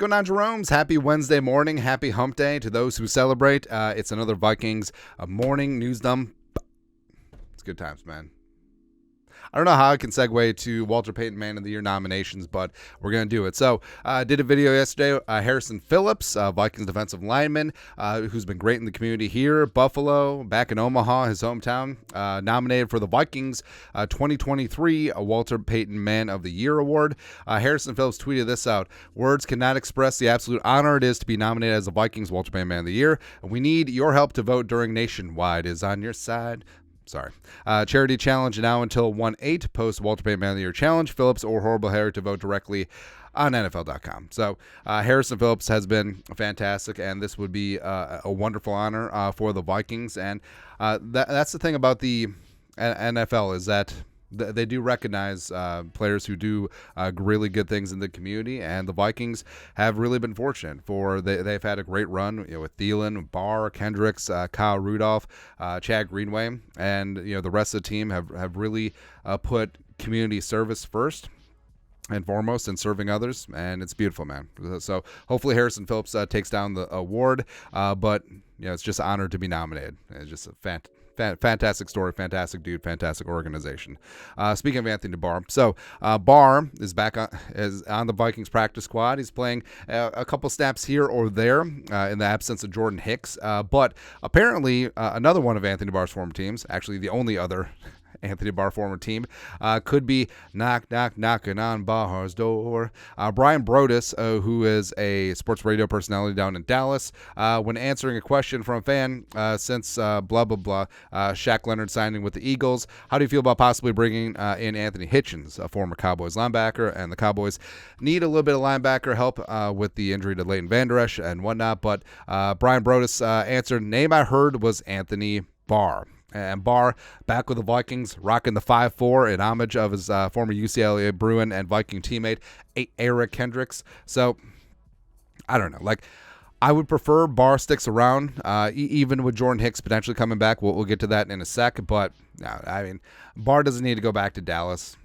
going on, Jerome's? Happy Wednesday morning. Happy hump day to those who celebrate. It's another Vikings morning news dump. It's good times, man. I don't know how I can segue to Walter Payton Man of the Year nominations, but we're going to do it. So I did a video yesterday. Harrison Phillips, Vikings defensive lineman, who's been great in the community here. Buffalo, back in Omaha, his hometown, nominated for the Vikings 2023 Walter Payton Man of the Year award. Harrison Phillips tweeted this out. Words cannot express the absolute honor it is to be nominated as the Vikings Walter Payton Man of the Year. We need your help to vote during Nationwide is on your side. Sorry. Charity challenge now until 1/8. Post Walter Payton Man of the Year challenge. Phillips or Horrible Harry to vote directly on NFL.com. So Harrison Phillips has been fantastic, and this would be a wonderful honor for the Vikings. And that's the thing about the NFL is that they do recognize players who do really good things in the community, and the Vikings have really been fortunate. They've had a great run with Thielen, Barr, Kendricks, Kyle Rudolph, Chad Greenway, and the rest of the team have really put community service first and foremost in serving others, and it's beautiful, man. So hopefully Harrison Phillips takes down the award, but it's just an honor to be nominated. It's just a fantastic story, fantastic dude, fantastic organization. Speaking of Anthony Barr, so Barr is back on the Vikings practice squad. He's playing a couple snaps here or there in the absence of Jordan Hicks, but apparently another one of Anthony Barr's former teams, actually the only other Anthony Barr former team, could be knocking on Barr's door. Brian Brodus, who is a sports radio personality down in Dallas, when answering a question from a fan since blah, blah, blah, Shaq Leonard signing with the Eagles, how do you feel about possibly bringing in Anthony Hitchens, a former Cowboys linebacker, and the Cowboys need a little bit of linebacker help with the injury to Leighton Vander Esch and whatnot, but Brian Brodus answered, name I heard was Anthony Barr. And Barr back with the Vikings, rocking the 5'4" in homage of his former UCLA Bruin and Viking teammate, Eric Kendricks. So, I don't know. I would prefer Barr sticks around, even with Jordan Hicks potentially coming back. We'll get to that in a sec. But, no, Barr doesn't need to go back to Dallas.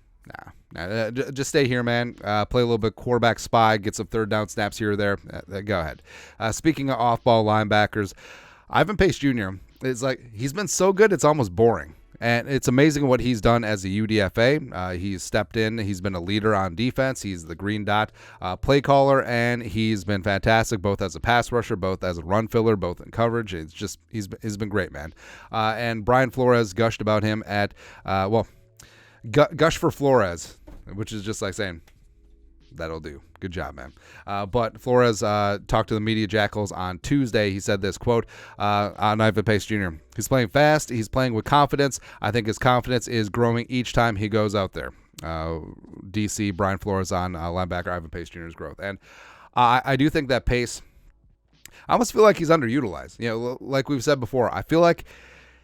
No, just stay here, man. Play a little bit quarterback spy, get some third down snaps here or there. Go ahead. Speaking of off-ball linebackers, Ivan Pace Jr., it's like he's been so good it's almost boring. And it's amazing what he's done as a UDFA. He's stepped in. He's been a leader on defense. He's the green dot play caller, and he's been fantastic both as a pass rusher, both as a run filler, both in coverage. It's just he's been great, man. And Brian Flores gushed about him at gush for Flores, which is just like saying, that'll do. Good job, man. But Flores talked to the media jackals on Tuesday. He said this, quote, on Ivan Pace Jr. He's playing fast. He's playing with confidence. I think his confidence is growing each time he goes out there. DC, Brian Flores on linebacker Ivan Pace Jr.'s growth. And I do think that Pace, I almost feel like he's underutilized. Like we've said before, I feel like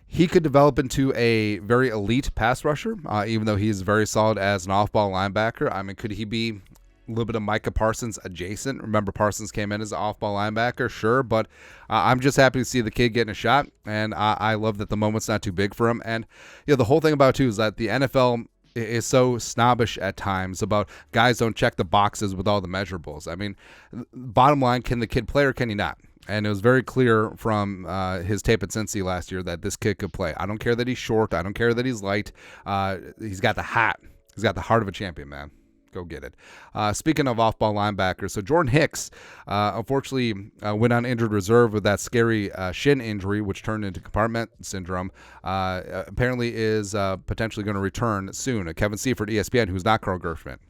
he could develop into a very elite pass rusher, even though he's very solid as an off-ball linebacker. Could he be a little bit of Micah Parsons adjacent? Remember, Parsons came in as an off-ball linebacker, sure, but I'm just happy to see the kid getting a shot, and I love that the moment's not too big for him. And the whole thing about it, too, is that the NFL is so snobbish at times about guys don't check the boxes with all the measurables. Bottom line, can the kid play or can he not? And it was very clear from his tape at Cincy last year that this kid could play. I don't care that he's short. I don't care that he's light. He's got the hat. He's got the heart of a champion, man. Go get it. Speaking of off-ball linebackers, so Jordan Hicks unfortunately went on injured reserve with that scary shin injury, which turned into compartment syndrome. Apparently is potentially going to return soon. Kevin Seifert, ESPN, who's not Carl Gershman.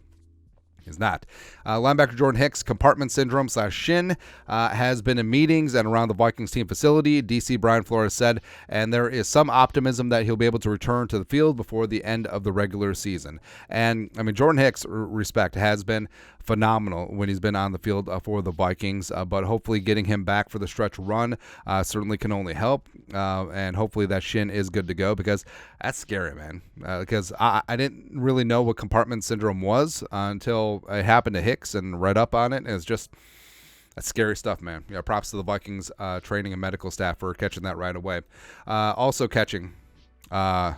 He's not. Linebacker Jordan Hicks, compartment syndrome / shin, has been in meetings and around the Vikings team facility, DC Brian Flores said, and there is some optimism that he'll be able to return to the field before the end of the regular season. And, Jordan Hicks, respect, has been phenomenal when he's been on the field for the Vikings, but hopefully getting him back for the stretch run certainly can only help, and hopefully that shin is good to go, because that's scary, man, because I didn't really know what compartment syndrome was until it happened to Hicks and read up on it, and it's just that's scary stuff, man. Props to the Vikings training and medical staff for catching that right away. Also catching balls,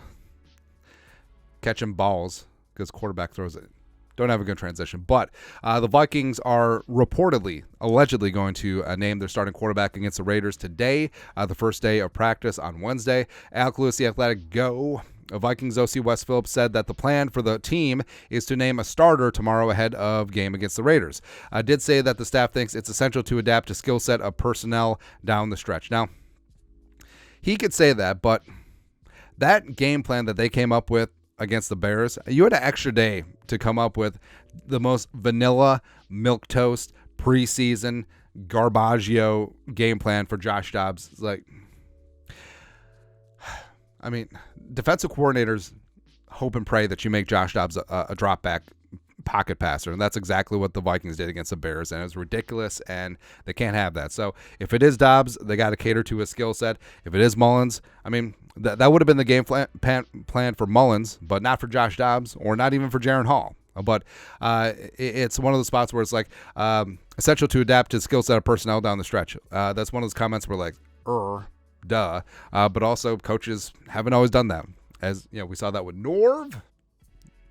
because quarterback throws it don't have a good transition. But the Vikings are allegedly going to name their starting quarterback against the Raiders today, the first day of practice on Wednesday. Alec Lewis, The Athletic, go. Vikings OC Wes Phillips said that the plan for the team is to name a starter tomorrow ahead of game against the Raiders. Did say that the staff thinks it's essential to adapt to skill set of personnel down the stretch. Now, he could say that, but that game plan that they came up with against the Bears, you had an extra day to come up with the most vanilla, milquetoast, preseason, garbaggio game plan for Josh Dobbs. It's like, I mean, defensive coordinators hope and pray that you make Josh Dobbs a drop back pocket passer, and that's exactly what the Vikings did against the Bears, and it was ridiculous, and they can't have that. So if it is Dobbs, they got to cater to his skill set. If it is Mullins, I mean, that would have been the game plan for Mullins, but not for Josh Dobbs, or not even for Jaron Hall. But it's one of those spots where it's like essential to adapt to skill set of personnel down the stretch. That's one of those comments where like, duh. But also coaches haven't always done that. As you know, we saw that with Norv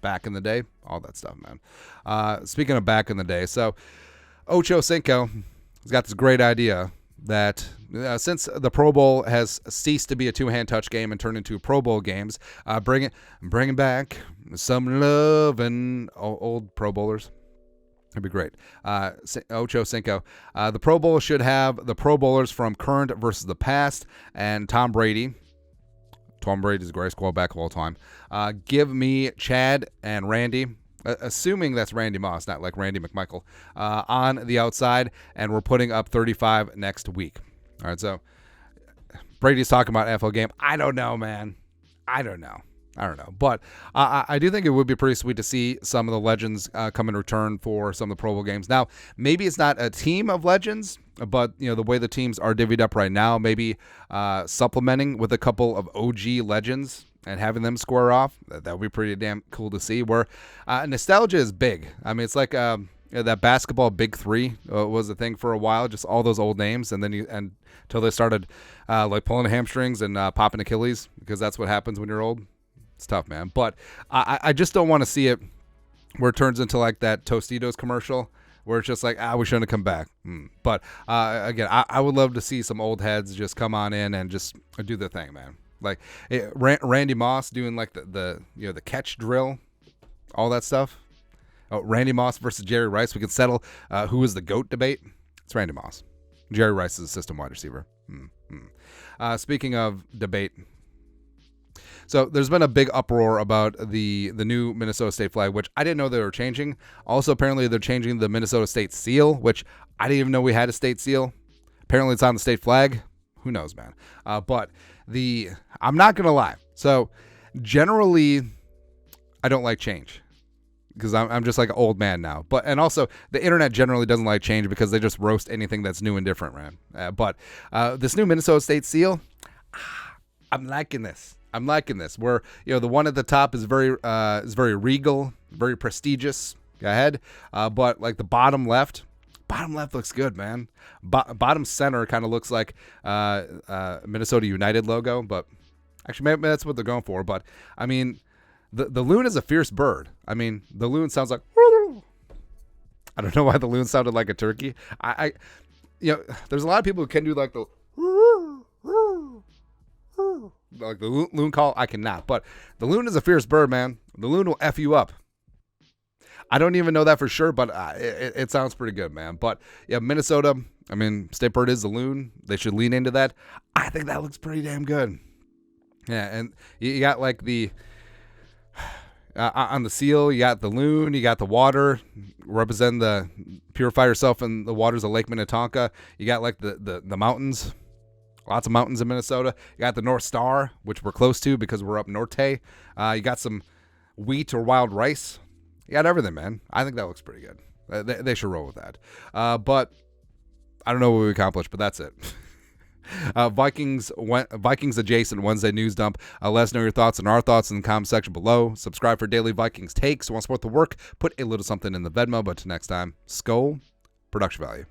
back in the day, all that stuff, man. Speaking of back in the day, so Ocho Cinco has got this great idea that since the Pro Bowl has ceased to be a two-hand touch game and turned into Pro Bowl games, bringing back some love and old Pro Bowlers. It'd be great. Ocho Cinco. The Pro Bowl should have the Pro Bowlers from current versus the past, and Tom Brady. Tom Brady's the greatest quarterback of all time. Give me Chad and Randy, assuming that's Randy Moss, not like Randy McMichael, on the outside, and we're putting up 35 next week. All right, so Brady's talking about NFL game. I don't know, man. I don't know. But I do think it would be pretty sweet to see some of the legends come in return for some of the Pro Bowl games. Now, maybe it's not a team of legends, but you know the way the teams are divvied up right now, maybe supplementing with a couple of OG legends and having them square off. That would be pretty damn cool to see. Where nostalgia is big. I mean, it's like that basketball big three was a thing for a while, just all those old names, and then until they started like pulling hamstrings and popping Achilles, because that's what happens when you're old. It's tough, man. But I just don't want to see it where it turns into like that Tostitos commercial where it's just like, we shouldn't have come back. But again, I would love to see some old heads just come on in and just do the thing, man. Like Randy Moss doing like the catch drill, all that stuff. Oh, Randy Moss versus Jerry Rice. We can settle who is the GOAT debate. It's Randy Moss. Jerry Rice is a system wide receiver. Speaking of debate, so there's been a big uproar about the new Minnesota State flag, which I didn't know they were changing. Also, apparently they're changing the Minnesota State seal, which I didn't even know we had a state seal. Apparently it's on the state flag. Who knows, man? But I'm not going to lie. So generally, I don't like change because I'm just like an old man now. And also the internet generally doesn't like change because they just roast anything that's new and different, man. But this new Minnesota State seal, I'm liking this. Where the one at the top is very regal, very prestigious. Go ahead, but like the bottom left looks good, man. Bottom center kind of looks like Minnesota United logo, but actually maybe that's what they're going for. But I mean, the loon is a fierce bird. I mean, the loon sounds like. I don't know why the loon sounded like a turkey. There's a lot of people who can do like the. Like the loon call, I cannot. But the loon is a fierce bird, man. The loon will F you up. I don't even know that for sure, but it sounds pretty good, man. But yeah, Minnesota, I mean, state bird is the loon. They should lean into that. I think that looks pretty damn good. Yeah, and you got like the on the seal, you got the loon, you got the water, represent the purify yourself in the waters of Lake Minnetonka. You got like the mountains. Lots of mountains in Minnesota. You got the North Star, which we're close to because we're up norte. You got some wheat or wild rice. You got everything, man. I think that looks pretty good. They should roll with that. But I don't know what we accomplished, but that's it. Vikings adjacent Wednesday news dump. Let us know your thoughts and our thoughts in the comment section below. Subscribe for daily Vikings takes. Want to support the work? Put a little something in the Venmo. But till next time, Skull Production Value.